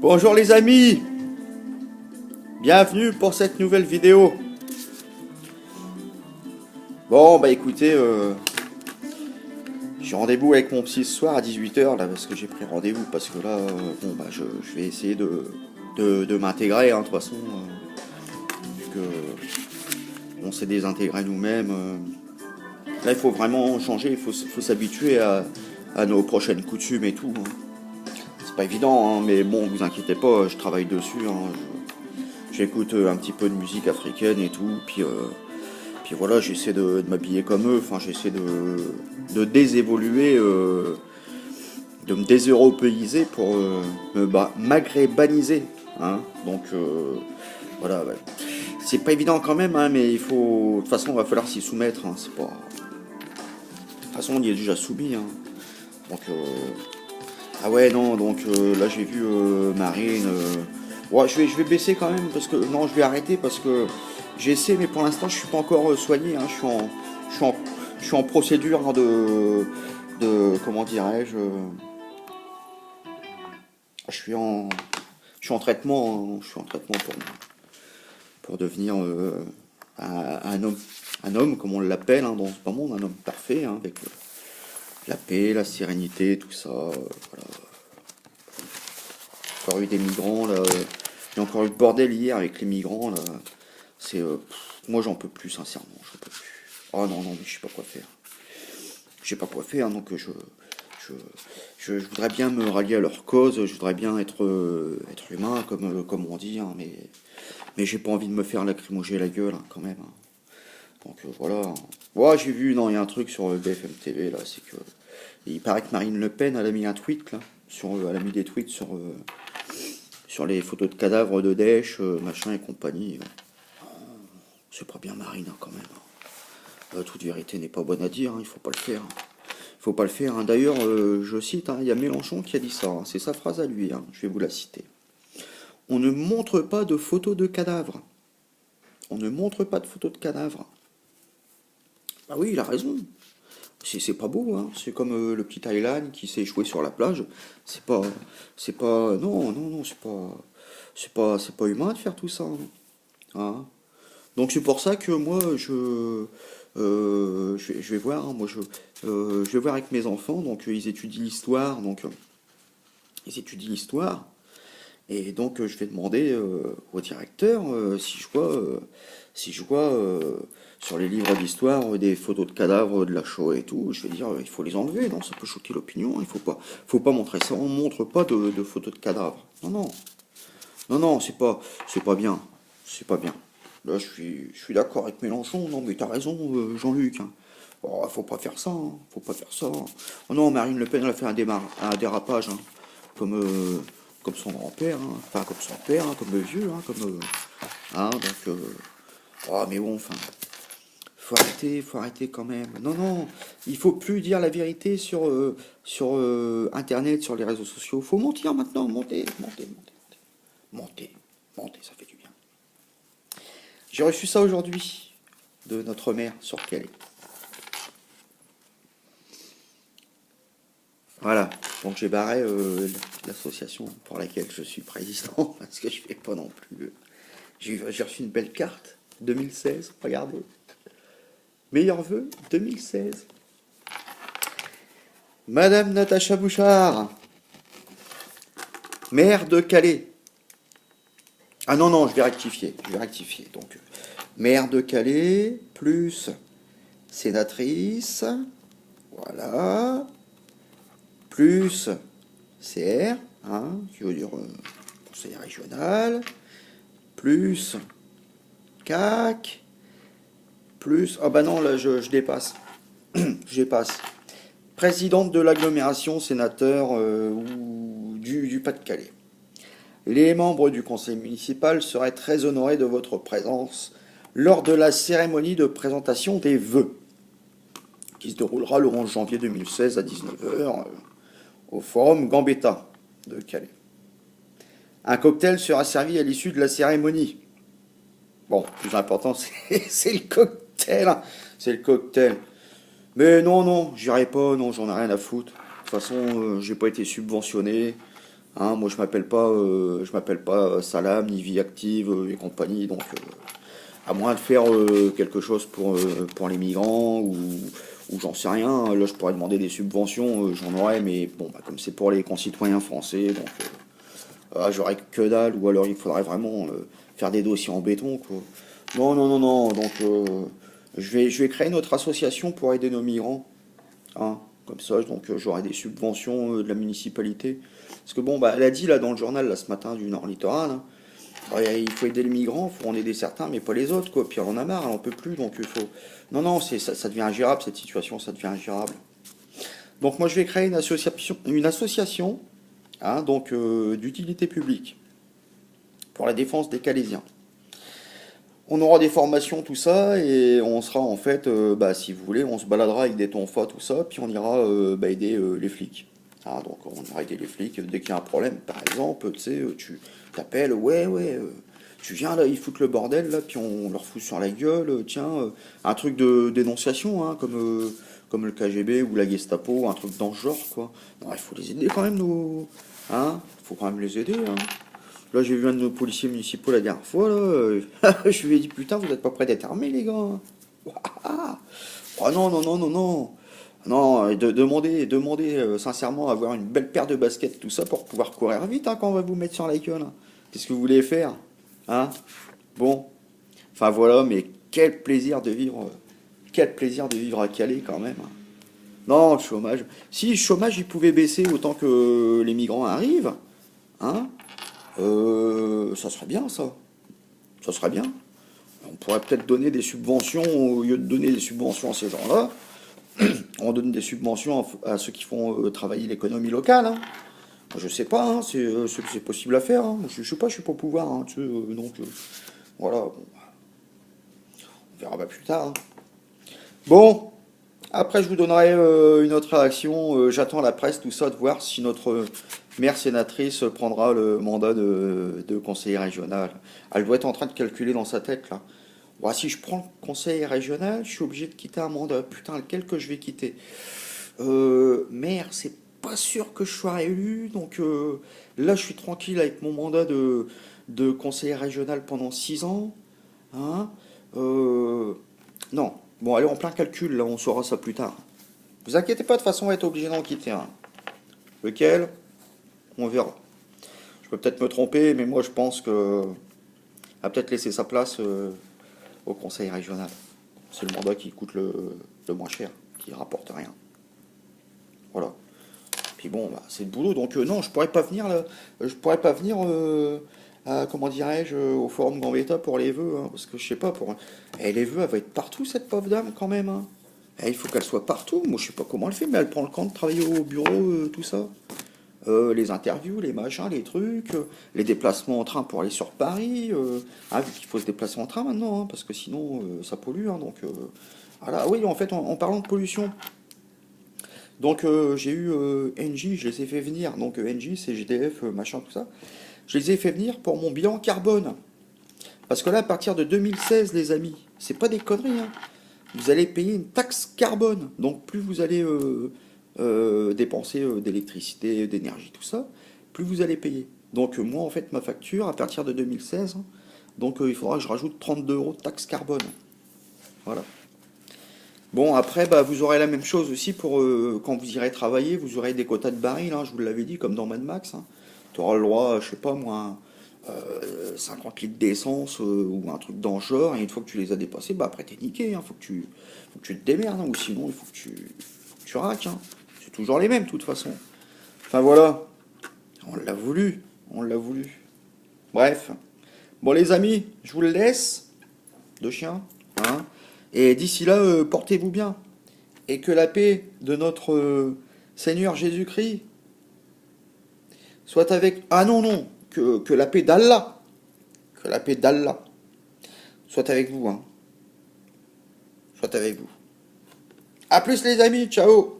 Bonjour les amis, bienvenue pour cette nouvelle vidéo. Bon bah écoutez, j'ai rendez-vous avec mon psy ce soir à 18 h là parce que j'ai pris rendez-vous parce que là, bon bah je vais essayer de m'intégrer, hein, de toute façon, puisque on s'est désintégré nous-mêmes. Là il faut vraiment changer, il faut s'habituer à nos prochaines coutumes et tout, hein. C'est pas évident, hein, mais bon, vous inquiétez pas, je travaille dessus, hein. J'écoute un petit peu de musique africaine et tout, puis voilà, j'essaie de m'habiller comme eux, enfin j'essaie de désévoluer, de me déseuropéiser pour maghrébaniser, hein. Donc voilà, ouais. C'est pas évident quand même, hein, mais il faut, de toute façon, il va falloir s'y soumettre, hein, c'est pas. De toute façon, on y est déjà soumis, hein. Donc ah ouais, non, donc là j'ai vu Marine. Ouais, je vais baisser quand même parce que non, je vais arrêter parce que j'essaie, mais pour l'instant je suis pas encore soigné, hein. Je suis en, je suis en procédure, hein, de comment dirais-je, je suis en, je suis en traitement, hein. Je suis en traitement pour devenir un homme comme on l'appelle, hein, dans ce monde, un homme parfait, hein, avec la paix, la sérénité, tout ça. Voilà. Encore eu des migrants là. Il y a encore eu le bordel hier avec les migrants là. C'est moi j'en peux plus, sincèrement, j'en peux plus. Oh non non, mais je sais pas quoi faire. Je sais pas quoi faire, donc je, je voudrais bien me rallier à leur cause. Je voudrais bien être humain comme on dit, hein, mais j'ai pas envie de me faire lacrymoger la gueule, hein, quand même, hein. Donc voilà. Ouais, j'ai vu, non, il y a un truc sur BFM TV là, c'est que il paraît que Marine Le Pen, elle a mis un tweet là, elle a mis des tweets sur les photos de cadavres de Daesh, machin et compagnie. C'est pas bien Marine, hein, quand même, hein. Toute vérité n'est pas bonne à dire, hein, il faut pas le faire, hein. Il faut pas le faire, hein. D'ailleurs, je cite, hein, il y a Mélenchon qui a dit ça, hein. C'est sa phrase à lui, hein, je vais vous la citer. On ne montre pas de photos de cadavres. On ne montre pas de photos de cadavres. Ah oui, il a raison. C'est pas beau, hein. C'est comme le petit Thaïlande qui s'est échoué sur la plage. Non, non, non, c'est pas humain de faire tout ça, hein. Hein. Donc c'est pour ça que moi je vais voir, hein, je vais voir avec mes enfants. Donc ils étudient l'histoire, ils étudient l'histoire. Et donc je vais demander au directeur si je vois sur les livres d'histoire des photos de cadavres de la Shoah et tout. Je vais dire il faut les enlever, non, ça peut choquer l'opinion. Il faut pas montrer ça. On montre pas de photos de cadavres. Non, non, non, non, c'est pas bien, c'est pas bien. Là je suis d'accord avec Mélenchon. Non mais t'as raison, Jean-Luc, hein. Oh, faut pas faire ça, hein, faut pas faire ça. Oh non, Marine Le Pen elle a fait un dérapage, hein, comme comme son grand-père, hein, enfin comme son père, hein, comme le vieux, hein, hein, donc oh, mais bon, enfin, faut arrêter quand même. Non, non, il faut plus dire la vérité sur Internet, sur les réseaux sociaux. Faut mentir maintenant, monter, ça fait du bien. J'ai reçu ça aujourd'hui de notre mère sur Calais. Voilà, donc j'ai barré l'association pour laquelle je suis président, parce que je fais pas non plus. J'ai reçu une belle carte, 2016, regardez. Meilleurs vœux, 2016. Madame Natacha Bouchard, maire de Calais. Ah non, non, je vais rectifier. Donc, maire de Calais, plus sénatrice, voilà, plus CR, hein, qui veut dire conseil régional, plus CAC, plus... Ah bah non, là je dépasse. Je dépasse. Présidente de l'agglomération, sénateur du Pas-de-Calais. Les membres du conseil municipal seraient très honorés de votre présence lors de la cérémonie de présentation des vœux, qui se déroulera le 11 janvier 2016 à 19 h au Forum Gambetta de Calais. Un cocktail sera servi à l'issue de la cérémonie. Bon, le plus important, c'est le cocktail, hein. C'est le cocktail. Mais non, non, j'irai pas, non, j'en ai rien à foutre. De toute façon, j'ai pas été subventionné. Hein, moi, je m'appelle pas Salam, ni Vie Active et compagnie, donc à moins de faire quelque chose pour les migrants ou j'en sais rien. Là, je pourrais demander des subventions, j'en aurais, mais bon, bah, comme c'est pour les concitoyens français, donc j'aurais que dalle, ou alors il faudrait vraiment faire des dossiers en béton, quoi. Non, non, non, non, donc je vais créer notre association pour aider nos migrants, hein, comme ça, donc j'aurai des subventions de la municipalité. Parce que bon, bah, elle a dit là dans le journal là, ce matin du Nord Littoral, hein, ouais, il faut aider les migrants, il faut en aider certains, mais pas les autres, quoi. Puis elle en a marre, elle en peut plus, donc il faut. Non, non, ça devient ingérable cette situation, ça devient ingérable. Donc moi je vais créer une association, hein, donc d'utilité publique pour la défense des Calaisiens. On aura des formations, tout ça, et on sera en fait, bah, si vous voulez, on se baladera avec des tonfas, tout ça, puis on ira bah, aider les flics. Ah, donc on ira aider les flics dès qu'il y a un problème. Par exemple, tu sais, tu t'appelles, ouais, ouais, tu viens là, ils foutent le bordel là, puis on leur fout sur la gueule, tiens, un truc de dénonciation, hein, comme le KGB ou la Gestapo, un truc dans ce genre, quoi. Non, il faut les aider quand même, nos. Hein, faut quand même les aider, hein. Là, j'ai vu un de nos policiers municipaux la dernière fois, là. Je lui ai dit, putain, vous n'êtes pas prêts d'être armés, les gars. Ah, oh non, non, non, non, non. Non, demandez sincèrement à avoir une belle paire de baskets, tout ça, pour pouvoir courir vite hein, quand on va vous mettre sur la gueule, hein. Qu'est-ce que vous voulez faire? Hein? Bon. Enfin voilà, mais quel plaisir de vivre à Calais quand même, hein. Non, le chômage. Si le chômage il pouvait baisser autant que les migrants arrivent, hein, ça serait bien ça. Ça serait bien. On pourrait peut-être donner des subventions au lieu de donner des subventions à ces gens-là. On donne des subventions à ceux qui font travailler l'économie locale, hein. Je sais pas, hein, c'est possible à faire, hein. Je sais pas, je suis pas au pouvoir, hein, tu sais, donc voilà, bon, on verra pas plus tard, hein. Bon, après je vous donnerai une autre réaction. J'attends la presse, tout ça, de voir si notre maire sénatrice prendra le mandat de conseiller régional. Elle doit être en train de calculer dans sa tête là. Bon, si je prends le conseil régional, je suis obligé de quitter un mandat. Putain, lequel que je vais quitter? Maire, c'est pas sûr que je sois réélu. Donc là, je suis tranquille avec mon mandat de conseiller régional pendant 6 ans. Hein. Euh, non. Bon, allez, en plein calcul, là, on saura ça plus tard. Vous inquiétez pas, de toute façon, on va être obligé d'en quitter un. Lequel? On verra. Je peux peut-être me tromper, mais moi, je pense que a peut-être laisser sa place au conseil régional. C'est le mandat qui coûte le moins cher, qui rapporte rien. Voilà. Puis bon, bah, c'est le boulot. Donc non, je pourrais pas venir comment dirais-je, au forum Gambetta pour les vœux, hein, parce que je sais pas, les vœux, elle va être partout, cette pauvre dame, quand même, hein. Il faut qu'elle soit partout. Moi, je sais pas comment elle fait, mais elle prend le temps de travailler au bureau, tout ça. Les interviews, les machins, les trucs, les déplacements en train pour aller sur Paris. Vu qu'il faut se déplacer en train maintenant, hein, parce que sinon ça pollue. Hein, donc voilà. Oui, en fait, en parlant de pollution, donc j'ai eu Engie, je les ai fait venir. Donc Engie, c'est GDF, machin, tout ça. Je les ai fait venir pour mon bilan carbone. Parce que là, à partir de 2016, les amis, c'est pas des conneries, hein. Vous allez payer une taxe carbone. Donc plus vous allez dépenser d'électricité, d'énergie, tout ça, plus vous allez payer. Donc moi, en fait, ma facture, à partir de 2016, hein, donc il faudra que je rajoute 32 euros de taxe carbone. Voilà. Bon, après, bah, vous aurez la même chose aussi pour quand vous irez travailler, vous aurez des quotas de barils, hein, je vous l'avais dit, comme dans Mad Max, hein. Tu auras le droit, je sais pas moi, 50 litres d'essence ou un truc dans le genre, et une fois que tu les as dépassés, bah après t'es niqué, hein, faut que tu te démerdes, hein, ou sinon il faut que tu raques, hein. C'est toujours les mêmes, de toute façon. Enfin voilà, on l'a voulu, on l'a voulu. Bref. Bon les amis, je vous le laisse, de chien, hein. Et d'ici là, portez-vous bien. Et que la paix de notre Seigneur Jésus-Christ soit avec. Ah non, non, que la paix d'Allah, que la paix d'Allah soit avec vous, hein. Soit avec vous. A plus les amis, ciao.